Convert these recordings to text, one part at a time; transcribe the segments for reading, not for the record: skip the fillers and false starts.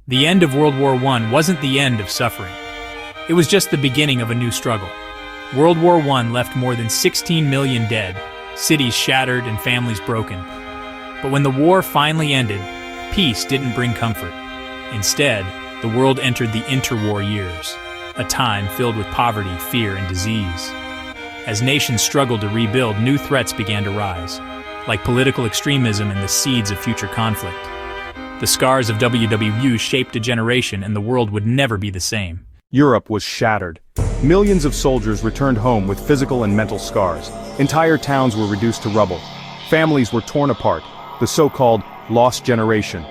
The end of World War I wasn't the end of suffering. It was just the beginning of a new struggle. World War I left more than 16 million dead, cities shattered and families broken. But when the war finally ended, peace didn't bring comfort. Instead, the world entered the interwar years, a time filled with poverty, fear, and disease. As nations struggled to rebuild, new threats began to rise, like political extremism and the seeds of future conflict. The scars of WWU shaped a generation, and the world would never be the same. Europe was shattered. Millions of soldiers returned home with physical and mental scars. Entire towns were reduced to rubble. Families were torn apart, the so-called lost generation.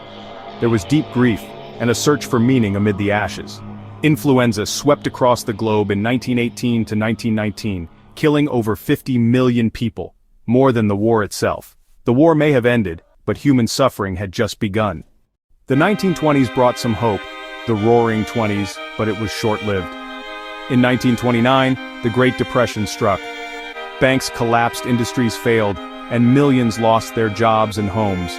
There was deep grief and a search for meaning amid the ashes. Influenza swept across the globe in 1918 to 1919, killing over 50 million people, more than the war itself. The war may have ended, but human suffering had just begun. The 1920s brought some hope, the roaring 20s, but it was short-lived. In 1929, the Great Depression struck. Banks collapsed, industries failed, and millions lost their jobs and homes.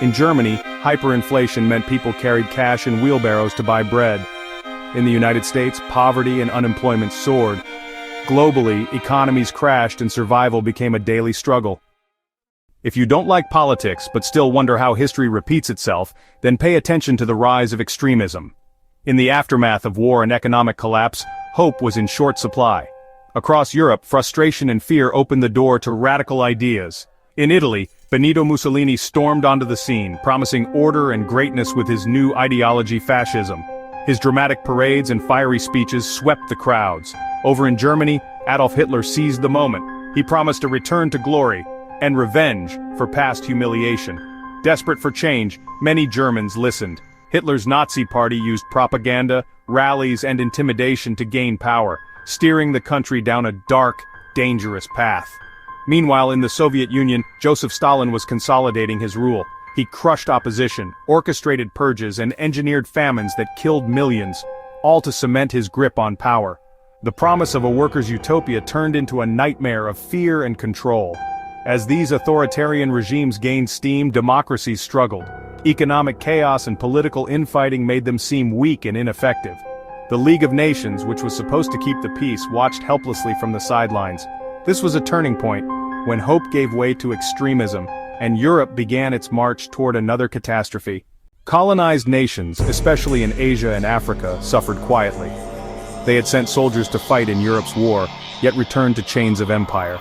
In Germany, hyperinflation meant people carried cash in wheelbarrows to buy bread. In the United States, poverty and unemployment soared. Globally, economies crashed and survival became a daily struggle. If you don't like politics but still wonder how history repeats itself, then pay attention to the rise of extremism. In the aftermath of war and economic collapse, hope was in short supply. Across Europe, frustration and fear opened the door to radical ideas. In Italy, Benito Mussolini stormed onto the scene, promising order and greatness with his new ideology, fascism. His dramatic parades and fiery speeches swept the crowds. Over in Germany, Adolf Hitler seized the moment. He promised a return to glory and revenge for past humiliation. Desperate for change, many Germans listened. Hitler's Nazi party used propaganda, rallies, and intimidation to gain power, steering the country down a dark, dangerous path. Meanwhile, in the Soviet Union, Joseph Stalin was consolidating his rule. He crushed opposition, orchestrated purges, and engineered famines that killed millions, all to cement his grip on power. The promise of a workers' utopia turned into a nightmare of fear and control. As these authoritarian regimes gained steam, democracies struggled. Economic chaos and political infighting made them seem weak and ineffective. The League of Nations, which was supposed to keep the peace, watched helplessly from the sidelines. This was a turning point, when hope gave way to extremism, and Europe began its march toward another catastrophe. Colonized nations, especially in Asia and Africa, suffered quietly. They had sent soldiers to fight in Europe's war, yet returned to chains of empire.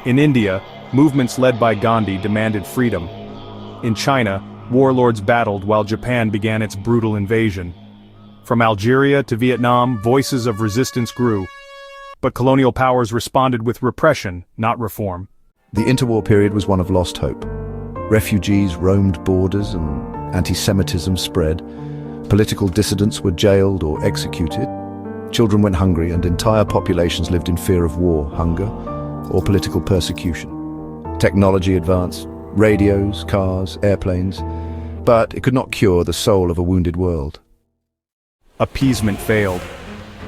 In India, movements led by Gandhi demanded freedom. In China, warlords battled while Japan began its brutal invasion. From Algeria to Vietnam, voices of resistance grew. But colonial powers responded with repression, not reform. The interwar period was one of lost hope. Refugees roamed borders and anti-Semitism spread. Political dissidents were jailed or executed. Children went hungry and entire populations lived in fear of war, hunger, or political persecution. Technology advanced, radios, cars, airplanes, but it could not cure the soul of a wounded world. Appeasement failed.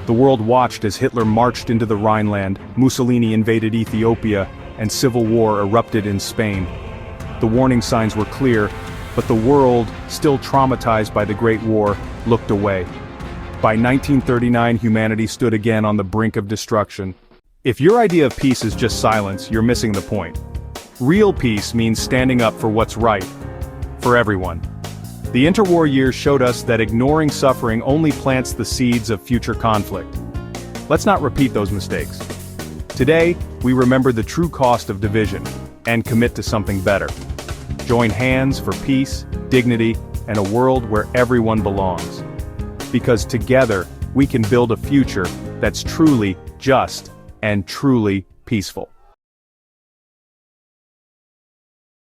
The world watched as Hitler marched into the Rhineland, Mussolini invaded Ethiopia, and civil war erupted in Spain. The warning signs were clear, but the world, still traumatized by the Great War, looked away. By 1939, humanity stood again on the brink of destruction. If your idea of peace is just silence, you're missing the point. Real peace means standing up for what's right, for everyone. The interwar years showed us that ignoring suffering only plants the seeds of future conflict. Let's not repeat those mistakes. Today, we remember the true cost of division, and commit to something better. Join hands for peace, dignity, and a world where everyone belongs. Because together, we can build a future that's truly just and truly peaceful.